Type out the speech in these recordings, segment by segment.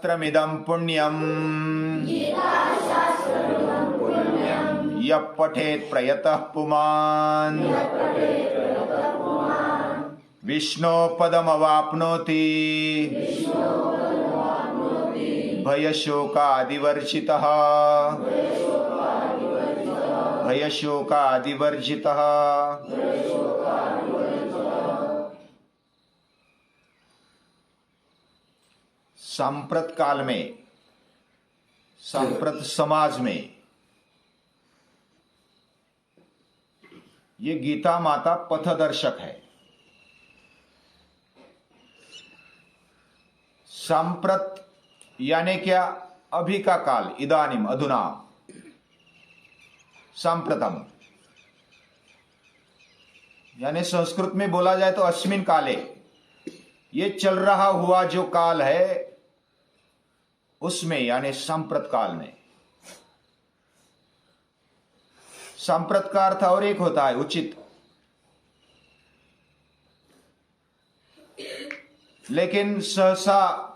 शास्त्रमिदं पुण्यं यः पठेत् प्रयतः पुमान् विष्णोपदमवाप्नोति भयशोकादिवर्जितः भयशोकादिवर्जितः। सांप्रत काल में, सांप्रत समाज में ये गीता माता पथदर्शक है। सांप्रत यानी क्या? अभी का काल, इदानीम, अधुना, सांप्रतम यानी संस्कृत में बोला जाए तो अस्मिन काले, ये चल रहा हुआ जो काल है उसमें, यानी सांप्रत काल में। सांप्रत का अर्थ और एक होता है उचित, लेकिन सहसा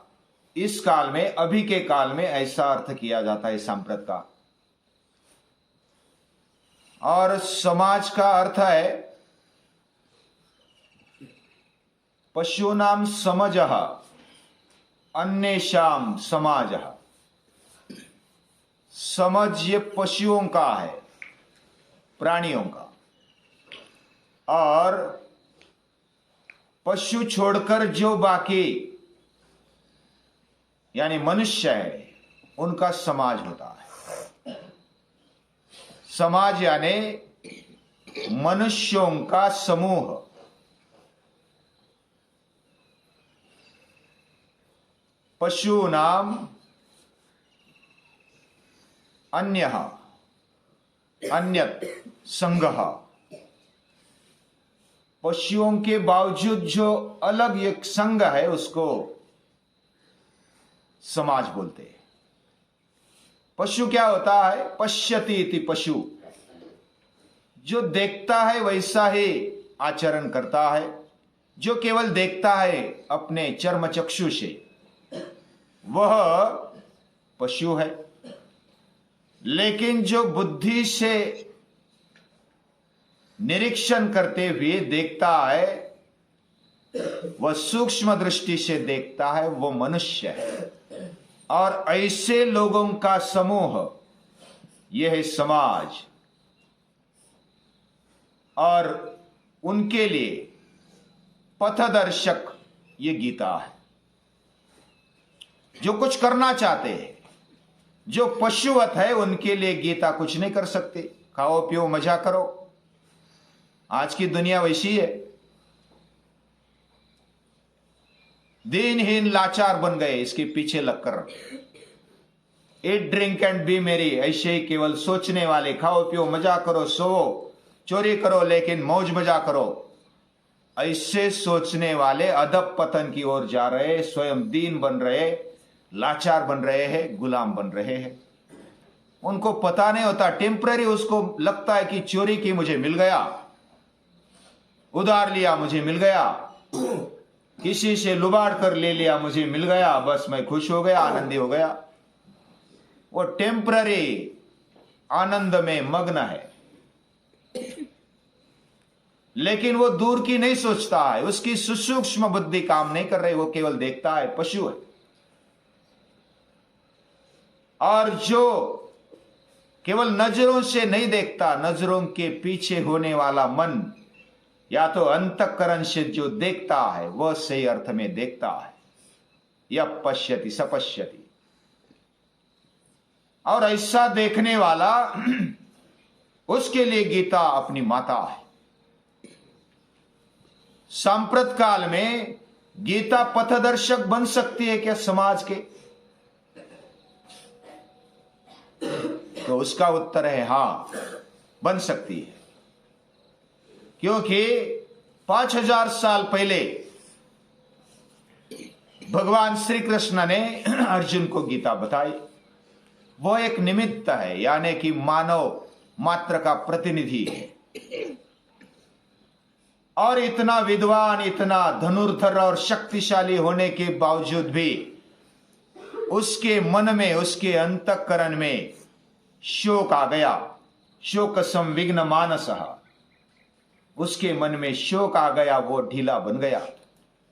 इस काल में, अभी के काल में ऐसा अर्थ किया जाता है सांप्रत का। और समाज का अर्थ है पशूनाम समजः अन्येषाम समाजः। समझ ये पशुओं का है, प्राणियों का, और पशु छोड़कर जो बाकी यानी मनुष्य है उनका समाज होता है। समाज यानी मनुष्यों का समूह। पशूनाम अन्यः अन्यत् संघः, पशुओं के बावजूद जो अलग एक संघ है उसको समाज बोलते हैं। पशु क्या होता है? पश्यति इति पशु, जो देखता है वैसा ही आचरण करता है, जो केवल देखता है अपने चर्म चक्षु से वह पशु है। लेकिन जो बुद्धि से निरीक्षण करते हुए देखता है, वह सूक्ष्म दृष्टि से देखता है, वो मनुष्य है। और ऐसे लोगों का समूह यह है समाज, और उनके लिए पथदर्शक ये गीता है। जो कुछ करना चाहते हैं, जो पशुवत है, उनके लिए गीता कुछ नहीं कर सकती। खाओ पियो मजा करो, आज की दुनिया वैसी है। दीनहीन लाचार बन गए इसके पीछे लगकर। ईट ड्रिंक एंड बी मेरी, ऐसे ही केवल सोचने वाले, खाओ पियो मजा करो, सो चोरी करो लेकिन मौज मजा करो, ऐसे सोचने वाले अधप पतन की ओर जा रहे, स्वयं दीन बन रहे, लाचार बन रहे हैं, गुलाम बन रहे हैं। उनको पता नहीं होता, टेम्पररी उसको लगता है कि चोरी की मुझे मिल गया, उधार लिया मुझे मिल गया, किसी से लुबाड़ कर ले लिया मुझे मिल गया, बस मैं खुश हो गया, आनंदी हो गया। वो टेम्पररी आनंद में मग्न है, लेकिन वो दूर की नहीं सोचता है, उसकी सूक्ष्म बुद्धि काम नहीं कर रही, वो केवल देखता है, पशु है। और जो केवल नजरों से नहीं देखता, नजरों के पीछे होने वाला मन या तो अंतःकरण से जो देखता है वह सही अर्थ में देखता है। यः पश्यति स पश्यति। और ऐसा देखने वाला उसके लिए गीता अपनी माता है। सांप्रत काल में गीता पथदर्शक बन सकती है क्या समाज के? तो उसका उत्तर है हाँ, बन सकती है। क्योंकि 5000 साल पहले भगवान श्री कृष्ण ने अर्जुन को गीता बताई। वह एक निमित्त है, यानी कि मानव मात्र का प्रतिनिधि है। और इतना विद्वान, इतना धनुर्धर और शक्तिशाली होने के बावजूद भी उसके मन में, उसके अंतःकरण में शोक आ गया। शोक संविघ्न मानसः, उसके मन में शोक आ गया, वो ढीला बन गया।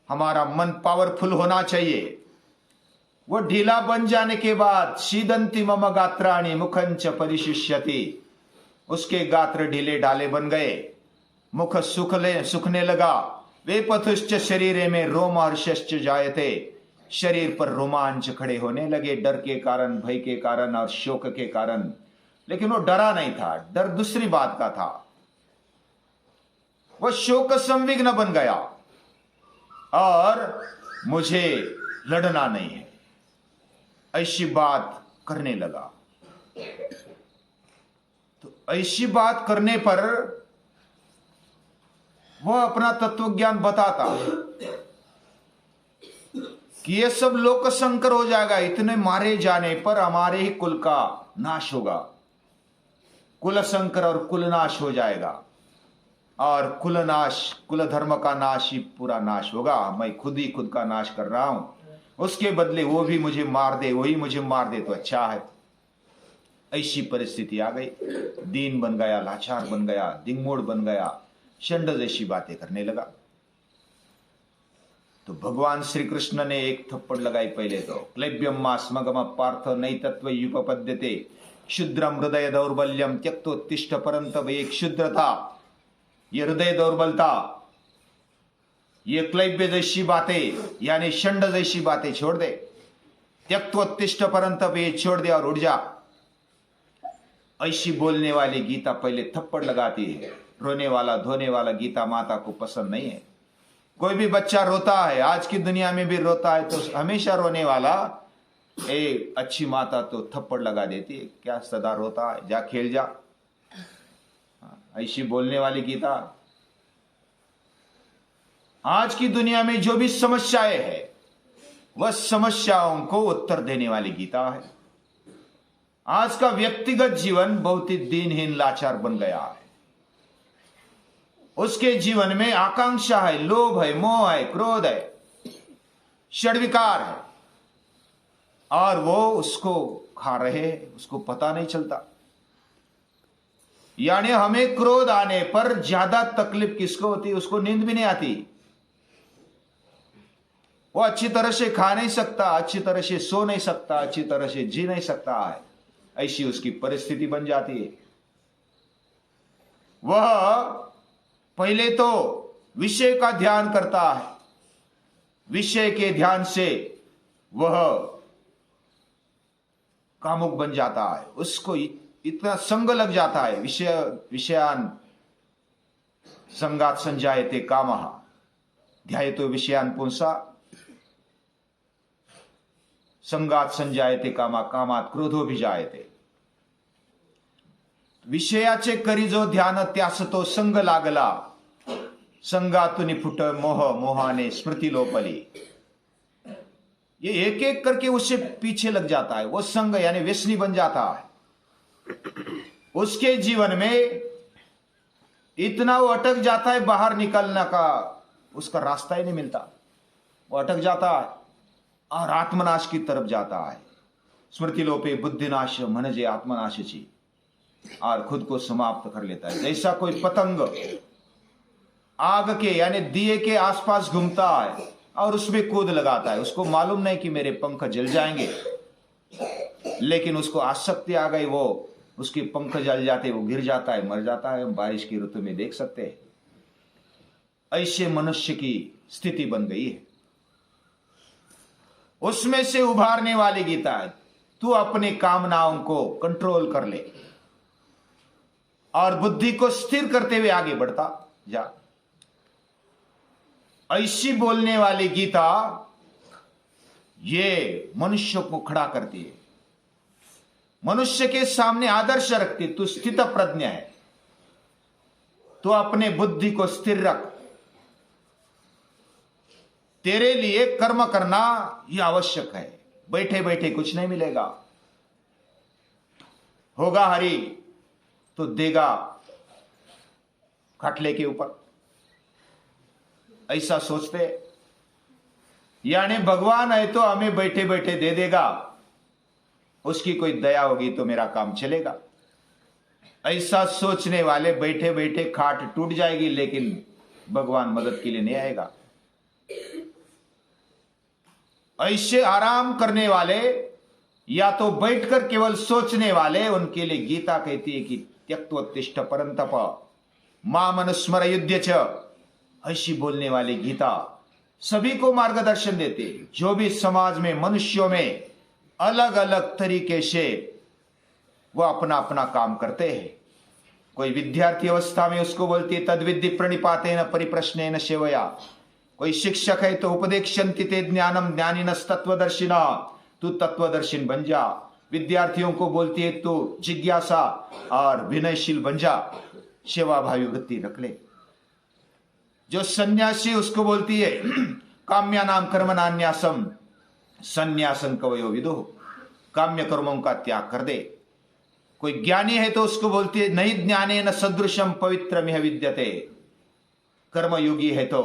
हमारा मन पावरफुल होना चाहिए। वो ढीला बन जाने के बाद सीदंती मम गात्राणि मुखंच परिशिष्यति, उसके गात्र ढीले ढाले बन गए, मुख सुखने लगा। वे पथुश्च शरीरे में रोमहर्षश्च जायते, शरीर पर रोमांच खड़े होने लगे, डर के कारण, भय के कारण और शोक के कारण। लेकिन वो डरा नहीं था, डर दूसरी बात का था। वह शोक संविघ्न बन गया और मुझे लड़ना नहीं है, ऐसी बात करने लगा। तो ऐसी बात करने पर वह अपना तत्वज्ञान बताता कि ये सब लोक संकर हो जाएगा, इतने मारे जाने पर हमारे ही कुल का नाश होगा, कुल संकर और कुल नाश हो जाएगा, और कुल नाश, कुल धर्म का नाश ही पूरा नाश होगा। मैं खुद ही खुद का नाश कर रहा हूं, उसके बदले वो भी मुझे मार दे, वही मुझे मार दे तो अच्छा है। ऐसी परिस्थिति आ गई। दीन बन गया, लाचार बन गया, दिंगमोड़ बन गया, षंड जैसी बातें करने लगा। तो भगवान श्री कृष्ण ने एक थप्पड़ लगाई पहले तो, क्लैब्यम मा स्मगम पार्थ नैतत्व युपपद्यते क्षुद्रम हृदय दौर्बल्यम त्यक्तोत्तिष्ठ परंतप। एक क्षुद्रता, ये हृदय दौर्बलता, ये क्लैब्य जैसी बातें यानी षंड जैसी बातें छोड़ दे। त्यक्तोत्तिष्ठ परंतप, ये छोड़ दे और उठ जा। ऐसी बोलने वाली गीता पहले थप्पड़ लगाती है। रोने वाला धोने वाला गीता माता को पसंद नहीं है। कोई भी बच्चा रोता है, आज की दुनिया में भी रोता है, तो हमेशा रोने वाला अच्छी माता तो थप्पड़ लगा देती है, क्या सदा रोता है, जा खेल जा। ऐसी बोलने वाली गीता। आज की दुनिया में जो भी समस्याएं है, वह समस्याओं को उत्तर देने वाली गीता है। आज का व्यक्तिगत जीवन बहुत ही दीनहीन लाचार बन गया है। उसके जीवन में आकांक्षा है, लोभ है, मोह है, क्रोध है, षड्विकार है, और वो उसको खा रहे हैं, उसको पता नहीं चलता। यानी हमें क्रोध आने पर ज्यादा तकलीफ किसको होती है? उसको नींद भी नहीं आती, वो अच्छी तरह से खा नहीं सकता, अच्छी तरह से सो नहीं सकता, अच्छी तरह से जी नहीं सकता है। ऐसी उसकी परिस्थिति बन जाती है। वह पहले तो विषय का ध्यान करता है, विषय के ध्यान से वह कामुक बन जाता है, उसको इतना संग लग जाता है। विषयान संगात संजायते कामः ध्यायतो विषयान पुंसा संगात संजायते कामा कामात क्रोधो भी जायते। विषयाचे करी जो ध्यान त्यास तो संग लागला, संगातुनि फुट मोह मोहाने स्मृति लोपली। ये एक एक करके उससे पीछे लग जाता है, वो संग यानी व्यसनी बन जाता है। उसके जीवन में इतना वो अटक जाता है, बाहर निकलने का उसका रास्ता ही नहीं मिलता। वो अटक जाता है और आत्मनाश की तरफ जाता है। स्मृति लोपे बुद्धिनाश मनजे आत्मनाशी, और खुद को समाप्त कर लेता है। जैसा कोई पतंग आग के यानी दिए के आसपास घूमता है और उसमें कूद लगाता है, उसको मालूम नहीं कि मेरे पंख जल जाएंगे, लेकिन उसको आसक्ति आ गई, वो उसके पंख जल जाते, वो गिर जाता है, मर जाता है। हम बारिश की ऋतु में देख सकते हैं। ऐसे मनुष्य की स्थिति बन गई है। उसमें से उभारने वाली गीता है, तू अपनी कामनाओं को कंट्रोल कर ले और बुद्धि को स्थिर करते हुए आगे बढ़ता जा। ऐसी बोलने वाली गीता ये मनुष्य को खड़ा करती है, मनुष्य के सामने आदर्श रखती। तू स्थित प्रज्ञ है, तो अपने बुद्धि को स्थिर रख। तेरे लिए कर्म करना यह आवश्यक है, बैठे बैठे कुछ नहीं मिलेगा। होगा हरि तो देगा खाटले के ऊपर, ऐसा सोचते। यानी भगवान है तो हमें बैठे बैठे दे देगा, उसकी कोई दया होगी तो मेरा काम चलेगा। ऐसा सोचने वाले बैठे बैठे खाट टूट जाएगी, लेकिन भगवान मदद के लिए नहीं आएगा। ऐसे आराम करने वाले या तो बैठकर केवल सोचने वाले, उनके लिए गीता कहती है कि त्यक्त्वोत्तिष्ठ परंतप माम अनुस्मर युध्य च। ऐसी बोलने वाली गीता सभी को मार्गदर्शन देती है। जो भी समाज में मनुष्यों में अलग अलग तरीके से वो अपना अपना काम करते हैं। कोई विद्यार्थी अवस्था में उसको बोलती है तद्विद्धि प्रणिपातेन परिप्रश्नेन सेवया। कोई शिक्षक है तो उपदेक्षन्ति ते ज्ञानम ज्ञानिनस् तत्वदर्शिना, तू तत्वदर्शिन बन जा। विद्यार्थियों को बोलती है तू जिज्ञासा और विनयशील बन जा, सेवा भावी वृत्ति रख ले। जो सन्यासी उसको बोलती है काम्यानाम कर्मणान्यासम संन्यासन कवयो विदुः, काम्य कर्मों का त्याग कर दे। कोई ज्ञानी है तो उसको बोलती है नहीं ज्ञानेन सदृशम पवित्रमिह विद्यते। कर्मयोगी है तो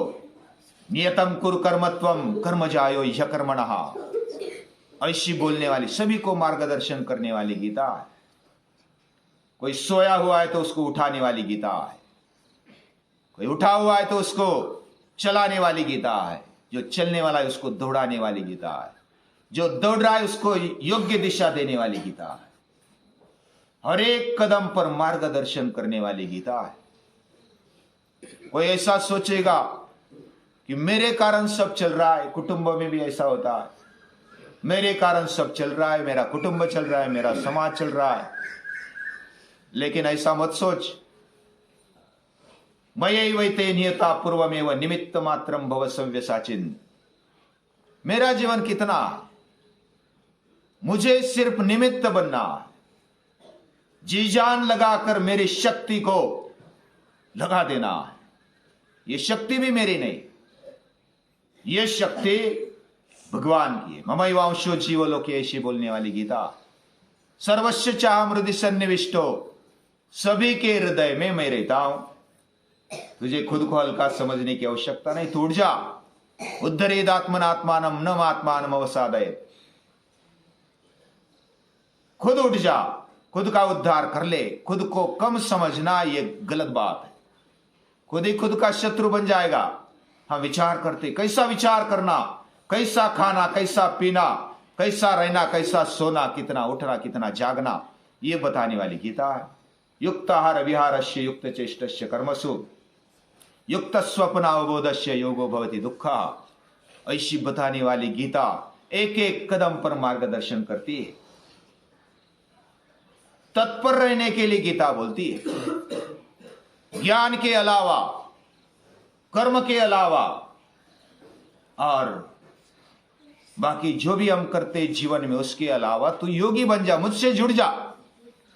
नियतम कुरु कर्मत्वम कर्म जायो यह कर्मणः। ऐसी बोलने वाली, सभी को मार्गदर्शन करने वाली गीता है। कोई सोया हुआ है तो उसको उठाने वाली गीता है, कोई उठा हुआ है तो उसको चलाने वाली गीता है, जो चलने वाला है उसको दौड़ाने वाली गीता है, जो दौड़ रहा है उसको योग्य दिशा देने वाली गीता है, हर एक कदम पर मार्गदर्शन करने वाली गीता है। कोई ऐसा सोचेगा कि मेरे कारण सब चल रहा है, कुटुंब में भी ऐसा होता है, मेरे कारण सब चल रहा है, मेरा कुटुंब चल रहा है, मेरा समाज चल रहा है। लेकिन ऐसा मत सोच, मयैवैते नियता पूर्वमेव निमित्त मात्रम भव सव्यसाचिन। मेरा जीवन कितना है, मुझे सिर्फ निमित्त बनना है। जी जान लगाकर मेरी शक्ति को लगा देना है। ये शक्ति भी मेरी नहीं, ये शक्ति भगवान की है। ममैवांशो जीवलोके, ऐसी बोलने वाली गीता। सर्वस्व चाह हृदय सन्निविष्टो, सभी के हृदय में मैं रहता हूं। तुझे खुद को हल्का समझने की आवश्यकता नहीं, तू उठ जा। उद्धरेदात्मनात्मानम न आत्मानम अवसादय। खुद उठ जा, खुद का उद्धार कर ले। खुद को कम समझना ये गलत बात है। खुद ही खुद का शत्रु बन जाएगा। हम विचार करते, कैसा विचार करना, कैसा खाना, कैसा पीना, कैसा रहना, कैसा सोना, कितना उठना, कितना जागना, ये बताने वाली गीता है। युक्त आहार विहारस्य युक्त चेष्टस्य कर्मसु युक्त स्वप्न अवबोधस्य योगो भवति दुःखः। ऐसी बताने वाली गीता एक एक कदम पर मार्गदर्शन करती है। तत्पर रहने के लिए गीता बोलती है। ज्ञान के अलावा, कर्म के अलावा और बाकी जो भी हम करते जीवन में उसके अलावा तू योगी बन जा, मुझसे जुड़ जा।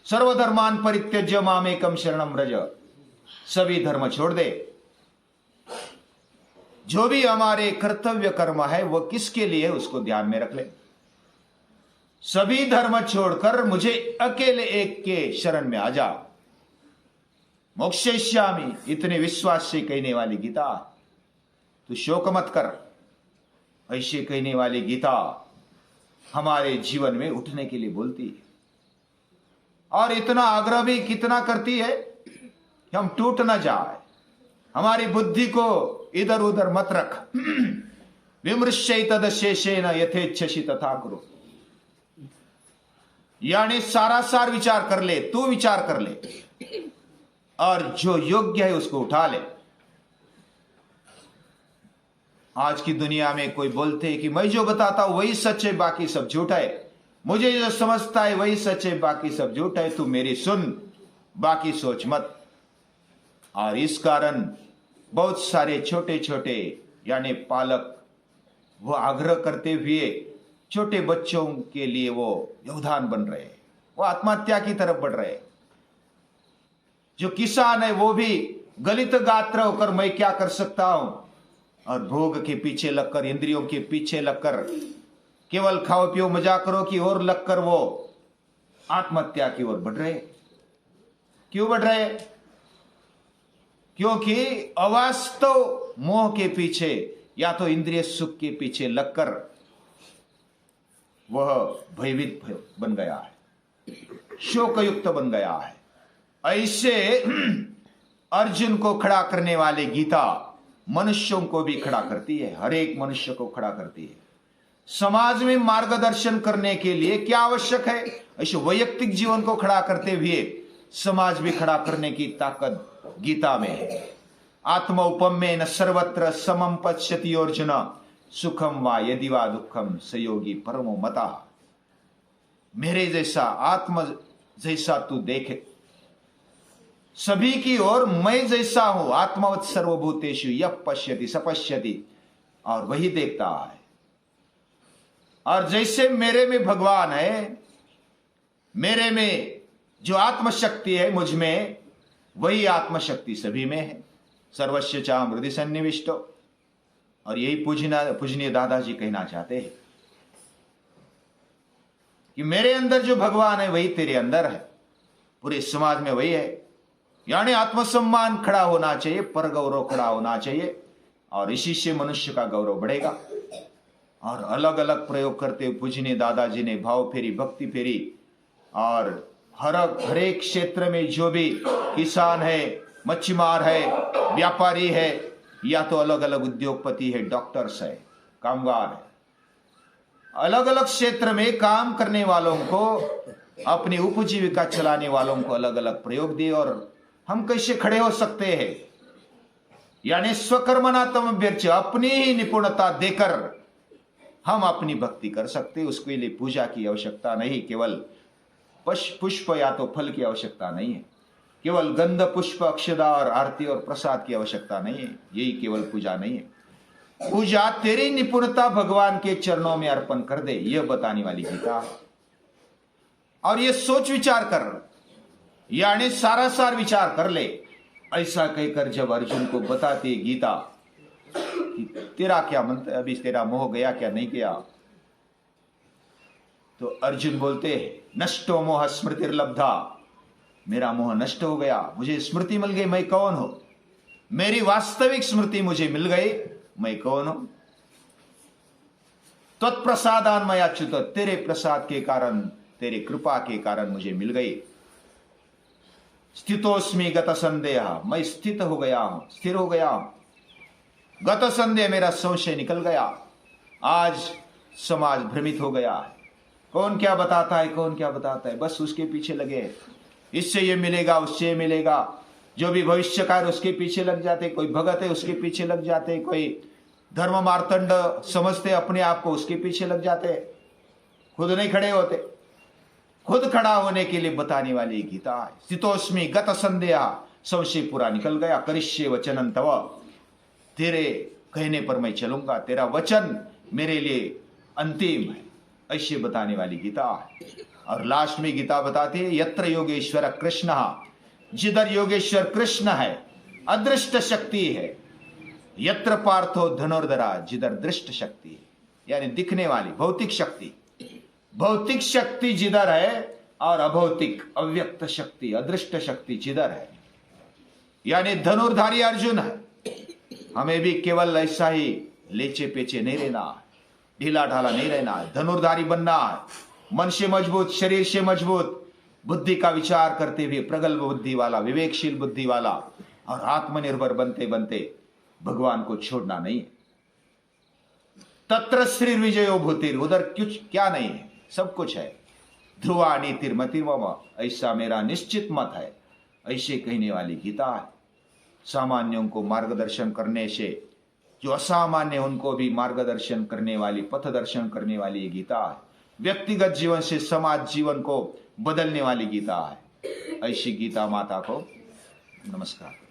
सर्वधर्मान परित्यज्य मामेकम शरणम व्रज। सभी धर्म छोड़ दे। जो भी हमारे कर्तव्य कर्म है वो किसके लिए है उसको ध्यान में रख ले। सभी धर्म छोड़कर मुझे अकेले एक के शरण में आ जा। मोक्षयिष्यामि, इतने विश्वास से कहने वाली गीता। तू शोक मत कर, ऐसे कहने वाली गीता हमारे जीवन में उठने के लिए बोलती है। और इतना आग्रह भी कितना करती है कि हम टूट ना जाए। हमारी बुद्धि को इधर उधर मत रख। विमृश्य तदशेषेन यथेच्छसि तथा कुरु। यानी सारा सार विचार कर ले, तू विचार कर ले और जो योग्य है उसको उठा ले। आज की दुनिया में कोई बोलते हैं कि मैं जो बताता हूं वही सच है, बाकी सब झूठ है। मुझे जो समझता है वही सच है, बाकी सब झूठ है। तू मेरी सुन, बाकी सोच मत। और इस कारण बहुत सारे छोटे छोटे यानी पालक वो आग्रह करते हुए छोटे बच्चों के लिए वो योगदान बन रहे हैं, वो आत्महत्या की तरफ बढ़ रहे हैं। जो किसान है वो भी गलित गात्र होकर मैं क्या कर सकता हूं, और भोग के पीछे लगकर, इंद्रियों के पीछे लगकर, केवल खाओ पियो मजा करो की ओर लगकर वो आत्महत्या की ओर बढ़ रहे। क्यों बढ़ रहे? क्योंकि अवास्तव मोह के पीछे, या तो इंद्रिय सुख के पीछे लगकर वह भयभीत बन गया है, शोकयुक्त बन गया है। ऐसे अर्जुन को खड़ा करने वाले गीता मनुष्यों को भी खड़ा करती है, हर एक मनुष्य को खड़ा करती है। समाज में मार्गदर्शन करने के लिए क्या आवश्यक है, ऐसे वैयक्तिक जीवन को खड़ा करते हुए समाज भी खड़ा करने की ताकत गीता में है। आत्म उपम्य न सर्वत्र समम पश्यति अर्जुन, सुखम वा यदि वा दुखम सयोगी परमो मता। मेरे जैसा, आत्म जैसा तू देखे सभी की ओर, मैं जैसा हूं, आत्मवत सर्वभूतेषु यः पश्यति सपश्यति, और वही देखता है। और जैसे मेरे में भगवान है, मेरे में जो आत्मशक्ति है मुझ में, वही आत्मशक्ति सभी में है। सर्वस्य चाहम हृदय सन्निविष्टो। और यही पूजनीय दादाजी कहना चाहते हैं कि मेरे अंदर जो भगवान है वही तेरे अंदर है, पूरे समाज में वही है। यानी आत्मसम्मान खड़ा होना चाहिए, पर गौरव खड़ा होना चाहिए, और इसी से मनुष्य का गौरव बढ़ेगा। और अलग अलग प्रयोग करते हुए पूजनीय दादाजी ने भाव फेरी, भक्ति फेरी, और हर एक क्षेत्र में जो भी किसान है, मच्छीमार है, व्यापारी है, या तो अलग अलग उद्योगपति है, डॉक्टर्स है, कामगार है, अलग अलग क्षेत्र में काम करने वालों को, अपनी उपजीविका चलाने वालों को अलग अलग प्रयोग दिए। और हम कैसे खड़े हो सकते हैं, यानी स्वकर्मणा तमभ्यर्च्य, अपनी ही निपुणता देकर हम अपनी भक्ति कर सकते। उसके लिए पूजा की आवश्यकता नहीं, केवल पुष्प या तो फल की आवश्यकता नहीं है, केवल गंध पुष्प अक्षदा और आरती और प्रसाद की आवश्यकता नहीं है। यही केवल पूजा नहीं है। पूजा तेरी निपुणता भगवान के चरणों में अर्पण कर दे, यह बताने वाली गीता। और यह सोच विचार कर, यानी सारा सार विचार कर ले। ऐसा कहकर जब अर्जुन को बताती गीता कि तेरा क्या मन, अभी तेरा मोह गया क्या नहीं गया, तो अर्जुन बोलते हैं नष्टो मोह स्मृतिर्लब्धा, मेरा मोह नष्ट हो गया, मुझे स्मृति मिल गई, मैं कौन हूं, मेरी वास्तविक स्मृति मुझे मिल गई, मैं कौन हूं। तत्प्रसादान मया च्युत, तेरे प्रसाद के कारण, तेरी कृपा के कारण मुझे मिल गई। स्थितोस्मि गत संदेह, मैं स्थित हो गया हूं, स्थिर हो गया हूं। गत संदेह, मेरा संशय निकल गया। आज समाज भ्रमित हो गया है, कौन क्या बताता है, कौन क्या बताता है, बस उसके पीछे लगे। इससे ये मिलेगा, उससे ये मिलेगा, जो भी भविष्यकार उसके पीछे लग जाते, कोई भगत है उसके पीछे लग जाते, कोई धर्म मार्तंड समझते अपने आप को उसके पीछे लग जाते, खुद नहीं खड़े होते। खुद खड़ा होने के लिए बताने वाली गीता है। स्थितोस्मि गत संदेह, संशय पूरा निकल गया। करिष्ये वचनं तव, तेरे कहने पर मैं चलूंगा, तेरा वचन मेरे लिए अंतिम है, ऐसे बताने वाली गीता है। और लास्ट में गीता बताती है यत्र योगेश्वर कृष्ण, जिधर योगेश्वर कृष्ण है, अदृष्ट शक्ति है। यत्र पार्थो धनुर्धरा, जिधर दृष्ट शक्ति है, यानी दिखने वाली भौतिक शक्ति। भौतिक शक्ति जिधर है और अभौतिक अव्यक्त शक्ति, अदृष्ट शक्ति जिधर है, यानी धनुर्धारी अर्जुन है। हमें भी केवल ऐसा ही लेचे पेचे नहीं रहना, ढीला ढाला नहीं रहना, धनुर्धारी बनना है। मन से मजबूत, शरीर से मजबूत, बुद्धि का विचार करते हुए प्रगल्भ बुद्धि वाला, विवेकशील बुद्धि वाला, और आत्मनिर्भर बनते बनते भगवान को छोड़ना नहीं है। तत्र श्री विजयो भूतिर, उधर कुछ क्या नहीं है, सब कुछ है। ध्रुवा नीतिर्मतिर्मम, ऐसा मेरा निश्चित मत है, ऐसे कहने वाली गीता है। सामान्यों को मार्गदर्शन करने से, जो असामान्य उनको भी मार्गदर्शन करने वाली, पथ दर्शन करने वाली ये गीता है। व्यक्तिगत जीवन से समाज जीवन को बदलने वाली गीता है। ऐसी गीता माता को नमस्कार।